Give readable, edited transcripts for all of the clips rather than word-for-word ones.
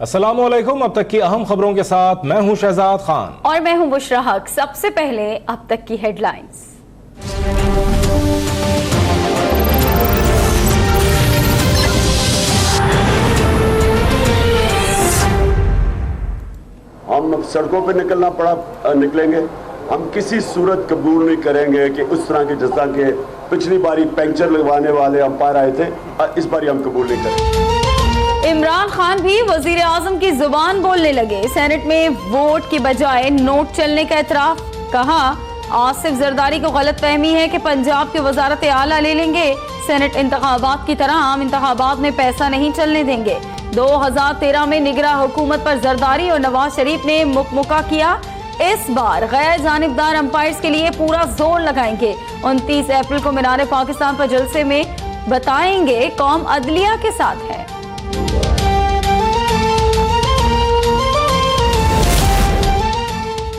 अस्सलामुअलैकुम। अब तक की अहम खबरों के साथ मैं हूं शहजाद खान और मैं हूं बुशरा हक। सबसे पहले अब तक की हेडलाइंस। हम सड़कों पे निकलेंगे। हम किसी सूरत कबूल नहीं करेंगे कि उस तरह की जैसा कि पिछली बारी पैंचर लगवाने वाले अंपायर आए थे, इस बारी हम कबूल नहीं करेंगे। इमरान खान भी वजीर आजम की जुबान बोलने लगे। सेनेट में वोट की बजाय नोट चलने का एतराफ। कहा आसिफ जरदारी को गलत फहमी है कि पंजाब की वजारत आला ले लेंगे। सेनेट इंतखाबात की तरह आम इंतखाबात में पैसा नहीं चलने देंगे। 2013 में निगरां हुकूमत पर जरदारी और नवाज शरीफ ने मुकमुका किया। इस बार गैर जानिबदार अंपायर्स के लिए पूरा जोर लगाएंगे। 29 अप्रैल को मीनार पाकिस्तान पर जलसे में बताएंगे कौम अदलिया के साथ है।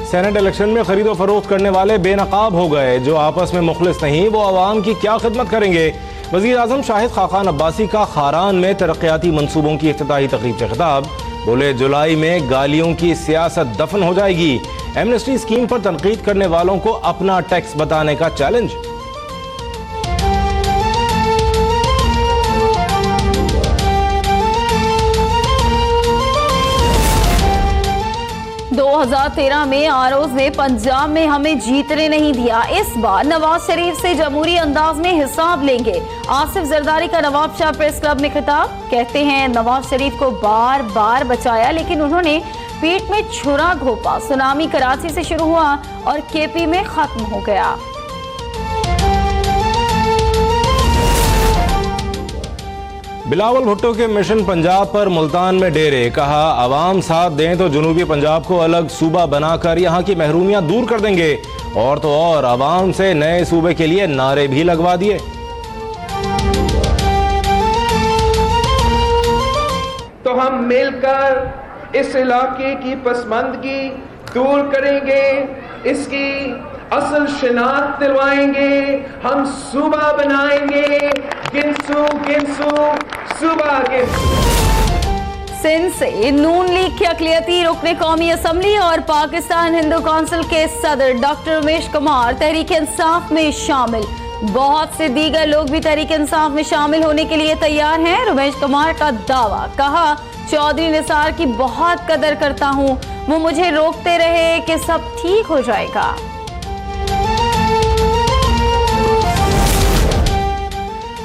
सेनेट इलेक्शन में खरीदो फरोख्त करने वाले बेनकाब हो गए। जो आपस में मुखलिस नहीं वो आवाम की क्या खिदमत करेंगे। वजीर आजम शाहिद खाकान अब्बासी का खारान में तरक्याती मंसूबों की इफ्तिताही तकरीब से खिताब। बोले जुलाई में गालियों की सियासत दफन हो जाएगी। एमनेस्टी स्कीम पर तनकीद करने वालों को अपना टैक्स बताने का चैलेंज। दो 2013 में आरोज ने पंजाब में हमें जीतने नहीं दिया। इस बार नवाज शरीफ से जमहूरी अंदाज में हिसाब लेंगे। आसिफ जरदारी का नवाब शाह प्रेस क्लब में खिताब। कहते हैं नवाज शरीफ को बार बार बचाया लेकिन उन्होंने पीठ में छुरा घोंपा। सुनामी कराची से शुरू हुआ और केपी में खत्म हो गया। बिलावल भुट्टो के मिशन पंजाब पर मुल्तान में डेरे। कहा आवाम साथ दें तो जनूबी पंजाब को अलग सूबा बनाकर यहाँ की महरूमियां दूर कर देंगे। और तो और आवाम से नए सूबे के लिए नारे भी लगवा दिए। तो हम मिलकर इस इलाके की पसमानदगी दूर करेंगे, इसकी असल शिनाख्त दिलवाएंगे। हम सूबा बनाएंगे, गिनसू गिनसू सूबा गिनसू। सिंध से नून लीग के अक़लियती रुकने कौमी असम्बली और पाकिस्तान हिंदू काउंसिल के सदर डॉक्टर रमेश कुमार तहरीक इंसाफ में शामिल। बहुत से दीगर लोग भी तहरीक इंसाफ में शामिल होने के लिए तैयार हैं। रमेश कुमार का दावा। कहा चौधरी निसार की बहुत कदर करता हूं, वो मुझे रोकते रहे कि सब ठीक हो जाएगा।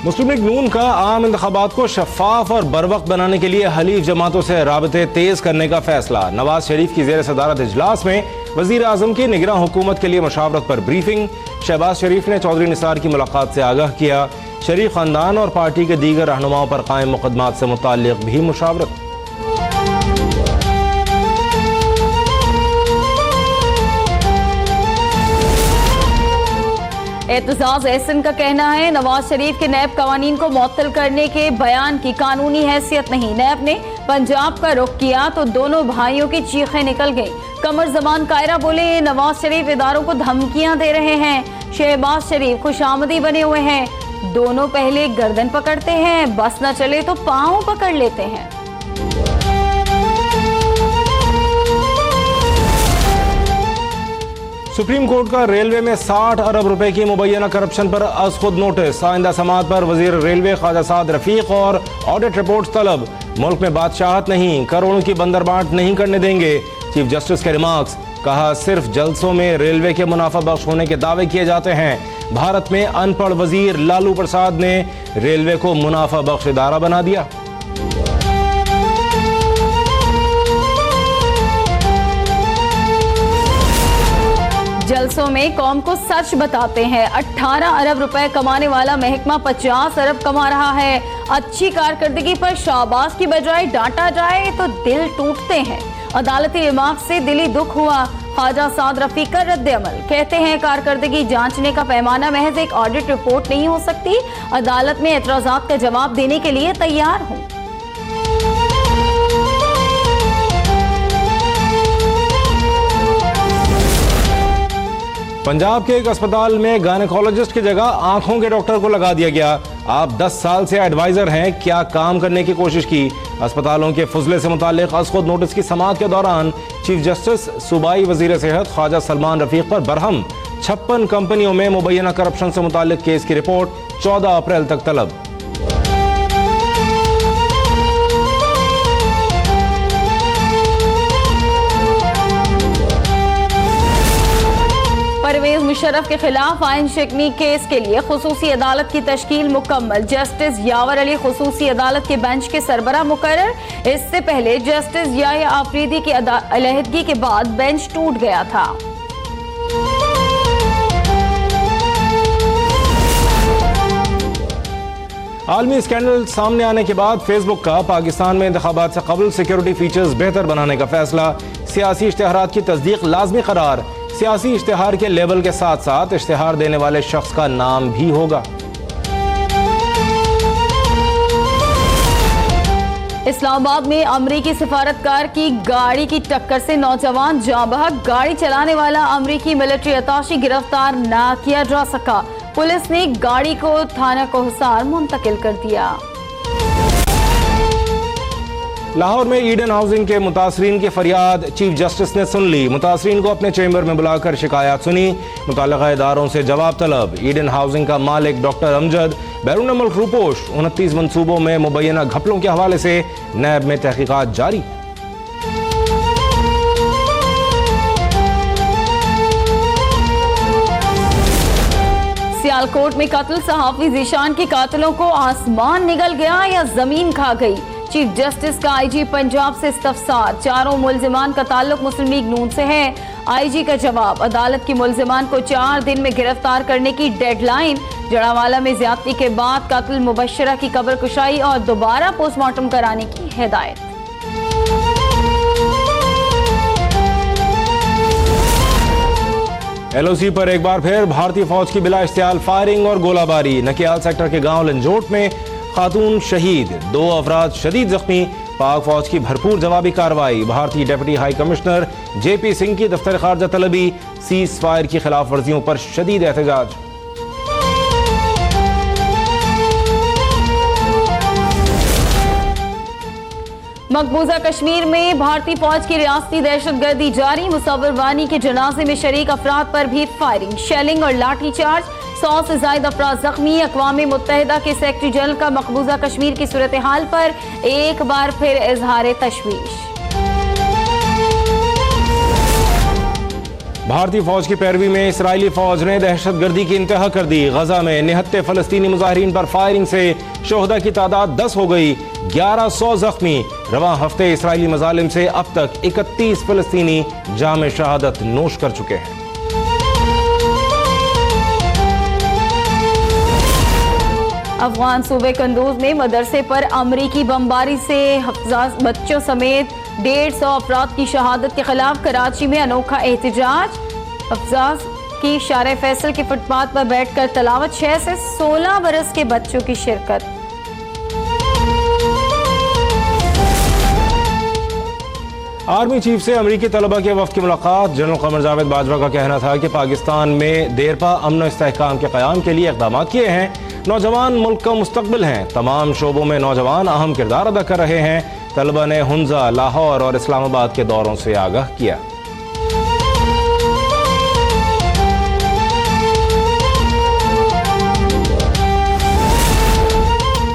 मुस्लिम लीग नून का आम इंतखाबात को शफाफ और बरवक्त बनाने के लिए हलीफ जमातों से राबते तेज करने का फैसला। नवाज शरीफ की जेर सदारत इजलास में वजीर आजम की निगरां हुकूमत के लिए मशावरत पर ब्रीफिंग। शहबाज शरीफ ने चौधरी निसार की मुलाकात से आगाह किया। शरीफ खानदान और पार्टी के दीगर रहनुमाओं पर कायम मुकदमात से मुताल्लिक भी मुशावरत। एतजाज एहसन का कहना है नवाज शरीफ के नैब कवानीन को मुअत्तल करने के बयान की कानूनी हैसियत नहीं। नैब ने पंजाब का रुख किया तो दोनों भाइयों की चीखें निकल गईं। कमर जमान कायरा बोले नवाज शरीफ इदारों को धमकियां दे रहे हैं। शहबाज शरीफ खुशामदी बने हुए हैं। दोनों पहले गर्दन पकड़ते हैं, बस न चले तो पांव पकड़ लेते हैं। सुप्रीम कोर्ट का रेलवे में 60 अरब रुपए की मुबैना करप्शन पर अज खुद नोटिस। आइंदा समाअत पर वजीर रेलवे ख्वाजा साद रफीक और ऑडिट रिपोर्ट तलब। मुल्क में बादशाहत नहीं, करोड़ों की बंदरबांट नहीं करने देंगे। चीफ जस्टिस के रिमार्क्स। कहा सिर्फ जलसों में रेलवे के मुनाफा बख्श होने के दावे किए जाते हैं। भारत में अनपढ़ वजीर लालू प्रसाद ने रेलवे को मुनाफा बख्श इदारा बना दिया। जलसों में कौम को सच बताते हैं। 18 अरब रुपए कमाने वाला महकमा 50 अरब कमा रहा है। अच्छी कारकर्दगी पर शाबाश की बजाय डांटा जाए तो दिल टूटते हैं। अदालती रिमार्क से दिली दुख हुआ। ख्वाजा साद रफीक का रद्द अमल। कहते हैं कारकर्दगी जांचने का पैमाना महज एक ऑडिट रिपोर्ट नहीं हो सकती। अदालत में एतराजात का जवाब देने के लिए तैयार हूँ। पंजाब के एक अस्पताल में गायनेकोलॉजिस्ट की जगह आंखों के डॉक्टर को लगा दिया गया। आप 10 साल से एडवाइजर हैं, क्या काम करने की कोशिश की? अस्पतालों के फुजले से मुताल्लिक अज़ख़ुद नोटिस की समाअत के दौरान चीफ जस्टिस सूबाई वज़ीर सेहत ख्वाजा सलमान रफ़ीक पर बरहम 56 कंपनियों में मुबैना करप्शन से मुताल्लिक केस की रिपोर्ट 14 अप्रैल तक तलब। परवेज मुशर्रफ के खिलाफ आइन शिकनी केस के लिए खुसूसी अदालत की तश्कील मुकम्मल। जस्टिस यावर अली खुसूसी अदालत के बेंच के सरबरा मुकर्रर। इससे पहले जस्टिस याया आफरीदी की अलहदगी के बाद बेंच टूट गया था। आलमी स्कैंडल सामने आने के बाद फेसबुक का पाकिस्तान में इंतखाबात से कबल सिक्योरिटी फीचर्स बेहतर बनाने का फैसला। सियासी इश्तिहारात की तस्दीक लाजमी करार। सियासी इश्तिहार के लेबल के साथ साथ इश्तिहार देने वाले शख्स का नाम भी होगा। इस्लामाबाद में अमरीकी सिफारतकार की गाड़ी की टक्कर से नौजवान जाँ बहक। गाड़ी चलाने वाला अमरीकी मिलिट्री अताशी गिरफ्तार न किया जा सका। पुलिस ने गाड़ी को थाना कोहसार मुंतकिल कर दिया। लाहौर में ईडन हाउसिंग के मुतासरीन की फरियाद चीफ जस्टिस ने सुन ली। मुतासरीन को अपने चैम्बर में बुलाकर शिकायत सुनी। मुताल्लिका इदारों से जवाब तलब। ईडन हाउसिंग का मालिक डॉक्टर अमजद बैरून मुल्क रूपोश 29 मनसूबों में मुबैना घपलों के हवाले से नैब में तहकीकात जारी। सियालकोट में कत्ल सहाफी जीशान के कातिलों को आसमान निगल गया या जमीन खा गई। चीफ जस्टिस का आईजी पंजाब से इस्तफसार। चारों मुल्जिमान का ताल्लुक मुस्लिम लीग नून से है। आईजी का जवाब, अदालत की मुल्जिमान को 4 दिन में गिरफ्तार करने की डेडलाइन। जड़ावाला में ज्यादती के बाद कत्ल मुबशरा की कब्र कुशाई और दोबारा पोस्टमार्टम कराने की हिदायत। LOC पर एक बार फिर भारतीय फौज की बिला इश्तियाल फायरिंग और गोलाबारी। नकियाल सेक्टर के गांव लंजोट में खातून शहीद, 2 अफराद शदीद जख्मी। पाक फौज की भरपूर जवाबी कार्रवाई। भारतीय deputy high commissioner JP Singh की दफ्तर खारजा तलबी। सीज फायर की खिलाफ वर्जियों पर शदीद एहतजाज। मकबूजा कश्मीर में भारतीय फौज की रियासती दहशतगर्दी जारी। मुसव्विर वानी के जनाजे में शरीक अफराद पर भी फायरिंग, शेलिंग और लाठी चार्ज। 100 से ज्यादा अफराद जख्मी। अक़वाम मुत्तहिदा के सेक्रेटरी जनरल का मकबूजा कश्मीर की सूरत हाल पर एक बार फिर इजहार तशवीश। भारतीय फौज की पैरवी में इसराइली फौज ने दहशतगर्दी की इंतहा कर दी। गजा में निहत्ते फलस्तीनी मुजाहिरीन पर फायरिंग से शोहदा की तादाद 10 हो गई, 1100 जख्मी। रवां हफ्ते इसराइली मजालिम से अब तक 31 फलस्तीनी जाम शहादत नोश कर चुके हैं। अफगान सूबे कंदूज में मदरसे पर अमरीकी बमबारी से हफ्जाज बच्चों समेत 150 अफराद की शहादत के खिलाफ कराची में अनोखा एहतजाज। हफ्जाज की शारे फैसल के फुटपाथ पर बैठकर तलावत। 6 से 16 बरस के बच्चों की शिरकत। आर्मी चीफ से अमरीकी तलबा के वफ्द की मुलाकात। जनरल कमर जावेद बाजवा का कहना था कि पाकिस्तान में देरपा अमन इस्तेहकाम के क़याम के लिए इक़दाम किए हैं। नौजवान मुल्क का मुस्तकबिल हैं। तमाम शोबों में नौजवान अहम किरदार अदा कर रहे हैं। तलबा ने हुंजा, लाहौर और इस्लामाबाद के दौरों से आगाह किया।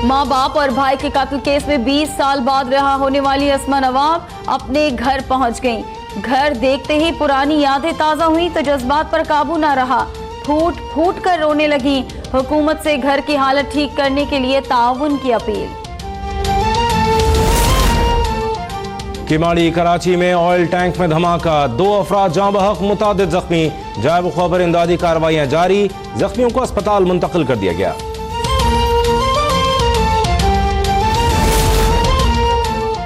माँ बाप और भाई के कत्ल केस में 20 साल बाद रिहा होने वाली अस्मा नवाब अपने घर पहुंच गईं। घर देखते ही पुरानी यादें ताजा हुई तो जज्बात पर काबू न रहा। फूट फूट कर रोने लगी। हुकूमत से घर की हालत ठीक करने के लिए ताउन की अपील। किमाड़ी कराची में ऑयल टैंक में धमाका, 2 अफराद जाँ बहक, मुतादिद जख्मी। जायब खबर इमदादी कार्रवाइयां जारी। जख्मियों को अस्पताल मुंतकिल कर दिया गया।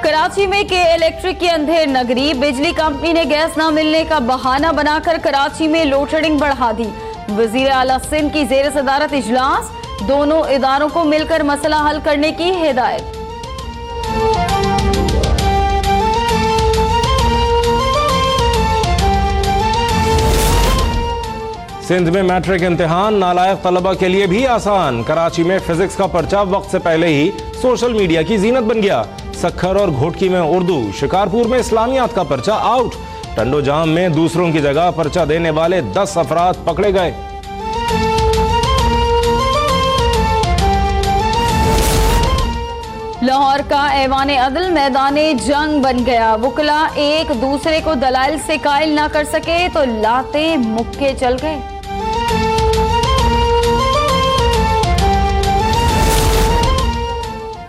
कराची में के इलेक्ट्रिक की अंधेर नगरी। बिजली कंपनी ने गैस न मिलने का बहाना बनाकर कराची में लोड शेडिंग बढ़ा दी। वजीर आला सिंध की जेर सदारत इजलास। दोनों इदारों को मिलकर मसला हल करने की हिदायत। सिंध में मैट्रिक इम्तिहान नालायक तलबा के लिए भी आसान। कराची में फिजिक्स का पर्चा वक्त से पहले ही सोशल मीडिया की जीनत बन गया। सक्खर और घोटकी में उर्दू, शिकारपुर में इस्लामियात का पर्चा आउट, टंडो जाम में दूसरों की जगह पर्चा देने वाले 10 अफराद पकड़े गए। लाहौर का ऐवान अदल मैदाने जंग बन गया। वुकला एक दूसरे को दलाइल से कायल ना कर सके तो लाते मुक्के चल गए।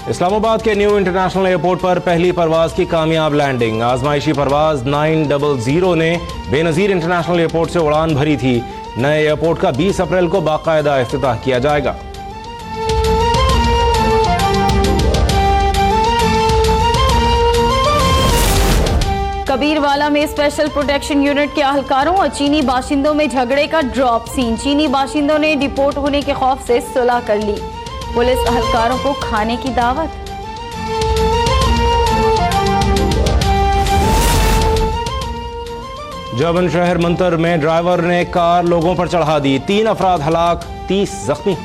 इस्लामाबाद के न्यू इंटरनेशनल एयरपोर्ट पर पहली परवाज की कामयाब लैंडिंग। आजमाइशी परवाज 900 ने बेनजीर इंटरनेशनल एयरपोर्ट से उड़ान भरी थी। नए एयरपोर्ट का 20 अप्रैल को बाकायदा इफ्तिताह किया जाएगा। कबीरवाला में स्पेशल प्रोटेक्शन यूनिट के अहलकारों और चीनी बाशिंदों में झगड़े का ड्रॉप सीन। चीनी बाशिंदों ने डिपोर्ट होने के खौफ से सुलह कर ली। पुलिस अहलकारों को खाने की दावत। जबन शहर मंतर में ड्राइवर ने कार लोगों पर चढ़ा दी, 3 अफराद हलाक, 30 जख्मी।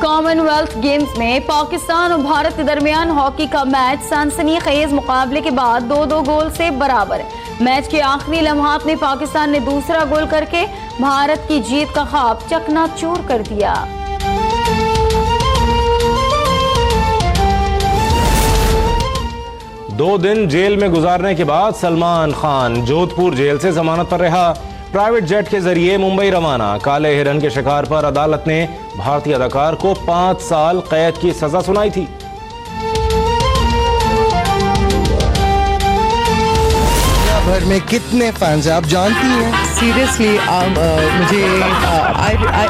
कॉमनवेल्थ गेम्स में पाकिस्तान और भारत के दरमियान हॉकी का मैच सनसनीखेज मुकाबले के बाद 2-2 गोल से बराबर। मैच के आखिरी लम्हात में पाकिस्तान ने दूसरा गोल करके भारत की जीत का ख्वाब चकनाचूर कर दिया। दो दिन जेल में गुजारने के बाद सलमान खान जोधपुर जेल से जमानत पर रहा। प्राइवेट जेट के जरिए मुंबई रवाना। काले हिरन के शिकार पर अदालत ने भारतीय अदाकार को 5 साल कैद की सजा सुनाई थी। भर में कितने फैंस आप जानती हैं? Seriously, मुझे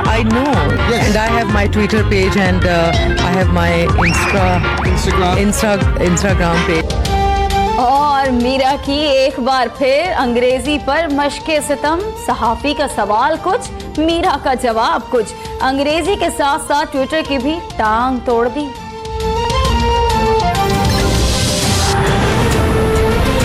I know and I have my Twitter page and I have my Instagram page. और मीरा की एक बार फिर अंग्रेजी पर मशके सितम। सहाफी का सवाल कुछ, मीरा का जवाब कुछ। अंग्रेजी के साथ साथ ट्विटर की भी टांग तोड़ दी।